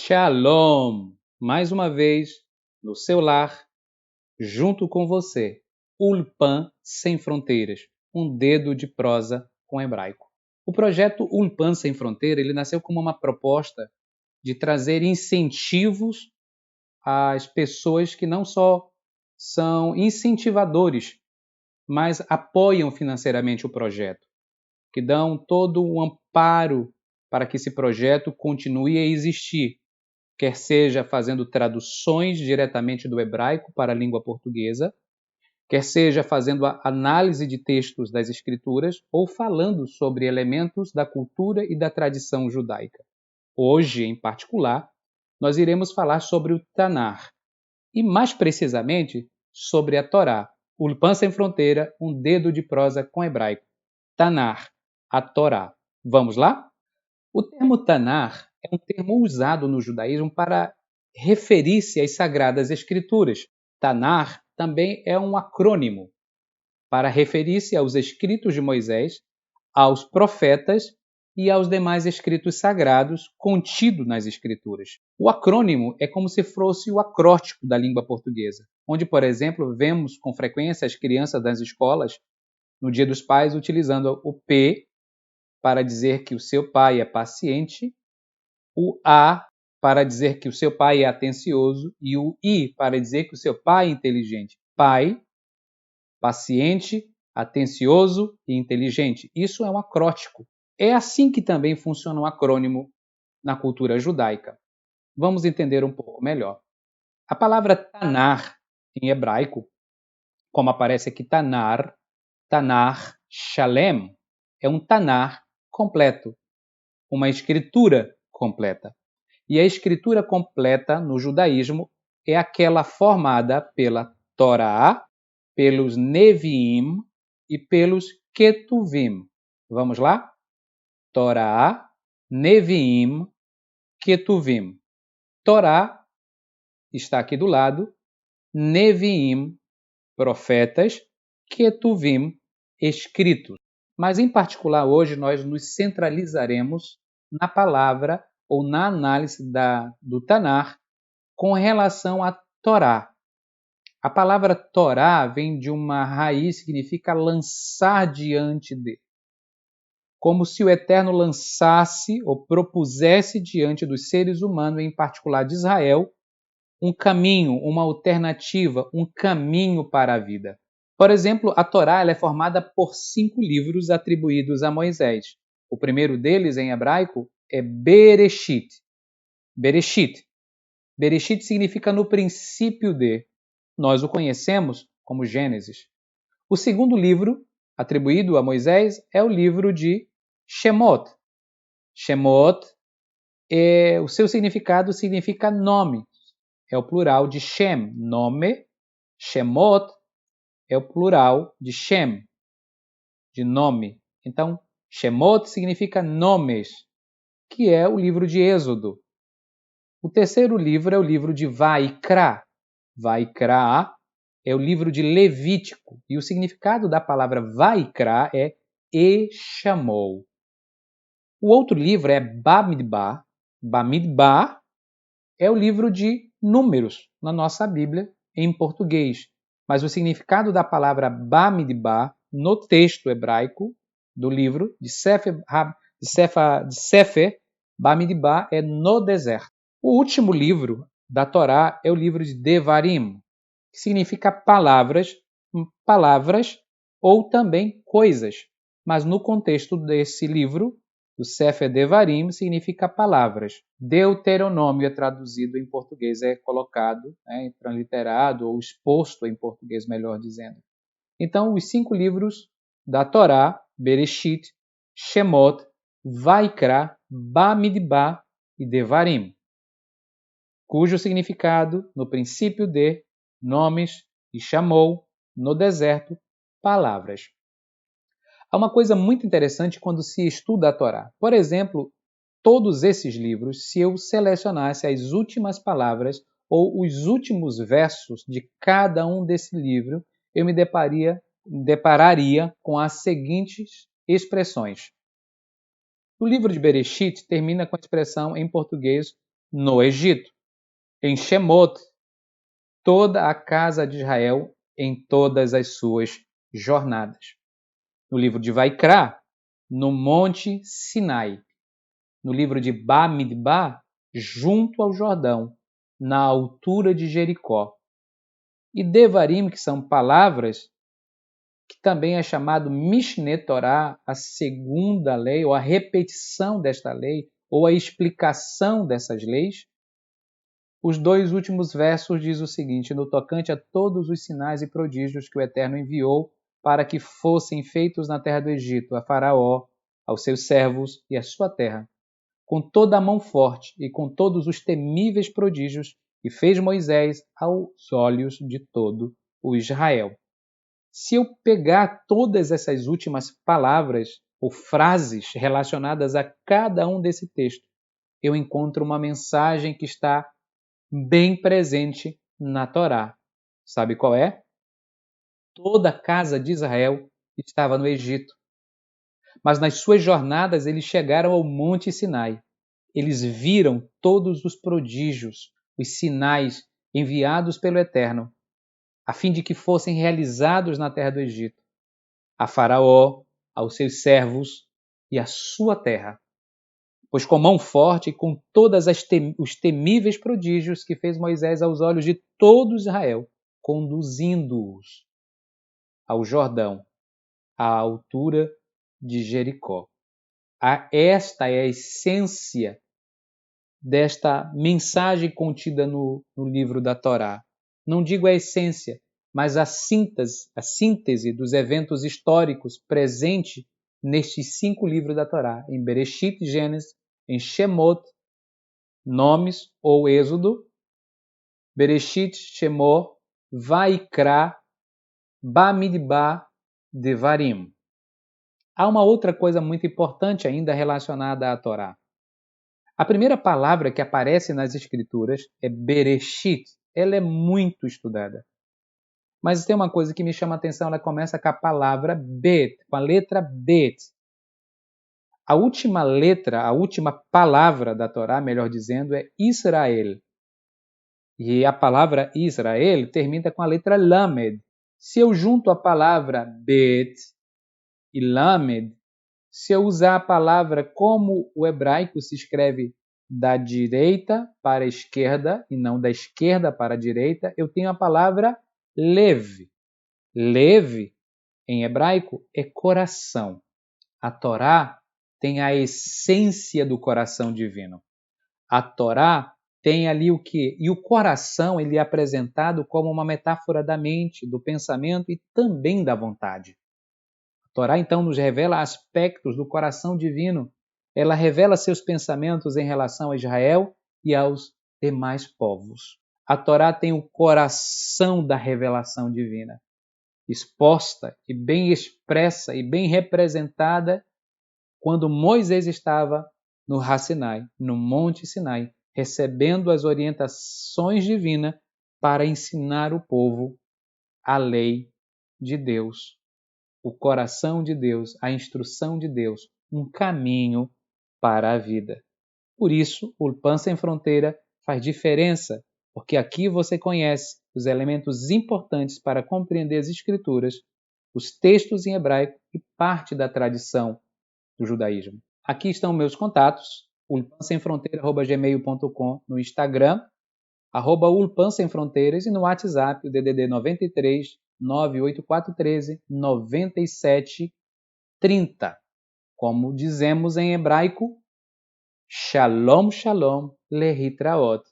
Shalom! Mais uma vez, no seu lar, junto com você, Ulpan Sem Fronteiras, um dedo de prosa com hebraico. O projeto Ulpan Sem Fronteira, ele nasceu como uma proposta de trazer incentivos às pessoas que não só são incentivadores, mas apoiam financeiramente o projeto, que dão todo um amparo para que esse projeto continue a existir, quer seja fazendo traduções diretamente do hebraico para a língua portuguesa, quer seja fazendo a análise de textos das escrituras ou falando sobre elementos da cultura e da tradição judaica. Hoje, em particular, nós iremos falar sobre o Tanar e, mais precisamente, sobre a Torá. Ulpan Sem Fronteira, um dedo de prosa com hebraico. Tanar, a Torá. Vamos lá? O termo Tanar é um termo usado no judaísmo para referir-se às Sagradas Escrituras. Tanar também é um acrônimo para referir-se aos escritos de Moisés, aos profetas e aos demais escritos sagrados contidos nas Escrituras. O acrônimo é como se fosse o acróstico da língua portuguesa, onde, por exemplo, vemos com frequência as crianças das escolas, no Dia dos Pais, utilizando o P para dizer que o seu pai é paciente, o A para dizer que o seu pai é atencioso e o I para dizer que o seu pai é inteligente. Pai, paciente, atencioso e inteligente. Isso é um acróstico. É assim que também funciona um acrônimo na cultura judaica. Vamos entender um pouco melhor. A palavra Tanar, em hebraico, como aparece aqui Tanar, Shalem, é um Tanar completo, uma escritura completa. E a escritura completa no judaísmo é aquela formada pela Torá, pelos Neviim e pelos Ketuvim. Vamos lá? Torá, Neviim, Ketuvim. Torá está aqui do lado, Neviim, profetas, Ketuvim, escritos. Mas, em particular, hoje nós nos centralizaremos na palavra ou na análise do Tanar com relação à Torá. A palavra Torá vem de uma raiz que significa lançar diante de. Como se o Eterno lançasse ou propusesse diante dos seres humanos, em particular de Israel, um caminho, uma alternativa, um caminho para a vida. Por exemplo, a Torá ela é formada por 5 livros atribuídos a Moisés. O primeiro deles, em hebraico, é Bereshit. Bereshit. Bereshit significa no princípio de. Nós o conhecemos como Gênesis. O segundo livro atribuído a Moisés é o livro de Shemot. Shemot, o seu significado significa nome. É o plural de Shem, nome. Shemot é o plural de Shem, de nome. Então, Shemot significa nomes, que é o livro de Êxodo. O terceiro livro é o livro de Vaikra. Vaikra é o livro de Levítico. E o significado da palavra Vaikra é e chamou. O outro livro é Bamidbar. Bamidbar é o livro de Números na nossa Bíblia em português. Mas o significado da palavra Bamidbar no texto hebraico do livro de Sefer Bamidbar é no deserto. O último livro da Torá é o livro de Devarim, que significa palavras ou também coisas. Mas no contexto desse livro, do Sefer Devarim, significa palavras. Deuteronômio é traduzido em português, é colocado, transliterado ou exposto em português, melhor dizendo. Então, os 5 livros da Torá, Bereshit, Shemot, Vaikra, Bamidbar e Devarim, cujo significado, no princípio de, nomes, e chamou, no deserto, palavras. Há uma coisa muito interessante quando se estuda a Torá. Por exemplo, todos esses livros, se eu selecionasse as últimas palavras ou os últimos versos de cada um desse livro, eu me depararia com as seguintes expressões. O livro de Bereshit termina com a expressão em português, no Egito. Em Shemot, toda a casa de Israel em todas as suas jornadas. No livro de Vaikra, no Monte Sinai. No livro de Bamidbar, junto ao Jordão, na altura de Jericó. E Devarim, que são palavras, que também é chamado Mishneh Torah, a segunda lei, ou a repetição desta lei, ou a explicação dessas leis. Os 2 últimos versos diz o seguinte: no tocante a todos os sinais e prodígios que o Eterno enviou para que fossem feitos na terra do Egito, a Faraó, aos seus servos e à sua terra, com toda a mão forte e com todos os temíveis prodígios que fez Moisés aos olhos de todo o Israel. Se eu pegar todas essas últimas palavras ou frases relacionadas a cada um desse texto, eu encontro uma mensagem que está bem presente na Torá. Sabe qual é? Toda a casa de Israel estava no Egito. Mas nas suas jornadas eles chegaram ao Monte Sinai. Eles viram todos os prodígios, os sinais enviados pelo Eterno, a fim de que fossem realizados na terra do Egito, a Faraó, aos seus servos e à sua terra. Pois com mão forte e com todos os temíveis prodígios que fez Moisés aos olhos de todo Israel, conduzindo-os ao Jordão, à altura de Jericó. Esta é a essência desta mensagem contida no livro da Torá. Não digo a essência, mas a síntese dos eventos históricos presentes nestes 5 livros da Torá, em Bereshit, Gênesis, em Shemot, Nomes ou Êxodo, Bereshit, Shemot, Vaikra, Bamidbar, Devarim. Há uma outra coisa muito importante ainda relacionada à Torá. A primeira palavra que aparece nas Escrituras é Bereshit. Ela é muito estudada. Mas tem uma coisa que me chama a atenção, ela começa com a palavra Bet, com a letra Bet. A última letra, a última palavra da Torá, melhor dizendo, é Israel. E a palavra Israel termina com a letra Lamed. Se eu junto a palavra Bet e Lamed, se eu usar a palavra como o hebraico se escreve da direita para a esquerda e não da esquerda para a direita, eu tenho a palavra Lev. Lev, em hebraico, é coração. A Torá tem a essência do coração divino. A Torá tem ali o quê? E o coração ele é apresentado como uma metáfora da mente, do pensamento e também da vontade. A Torá, então, nos revela aspectos do coração divino. Ela revela seus pensamentos em relação a Israel e aos demais povos. A Torá tem o coração da revelação divina, exposta e bem expressa e bem representada quando Moisés estava no Har Sinai, no Monte Sinai, recebendo as orientações divinas para ensinar o povo a lei de Deus, o coração de Deus, a instrução de Deus, um caminho para a vida. Por isso, o Ulpan Sem Fronteira faz diferença, porque aqui você conhece os elementos importantes para compreender as Escrituras, os textos em hebraico e parte da tradição do judaísmo. Aqui estão meus contatos, ulpansemfronteira@gmail.com no Instagram, @ulpansemfronteiras e no WhatsApp, o DDD 93 98413 9730. Como dizemos em hebraico, Shalom, Shalom, Lehitraot.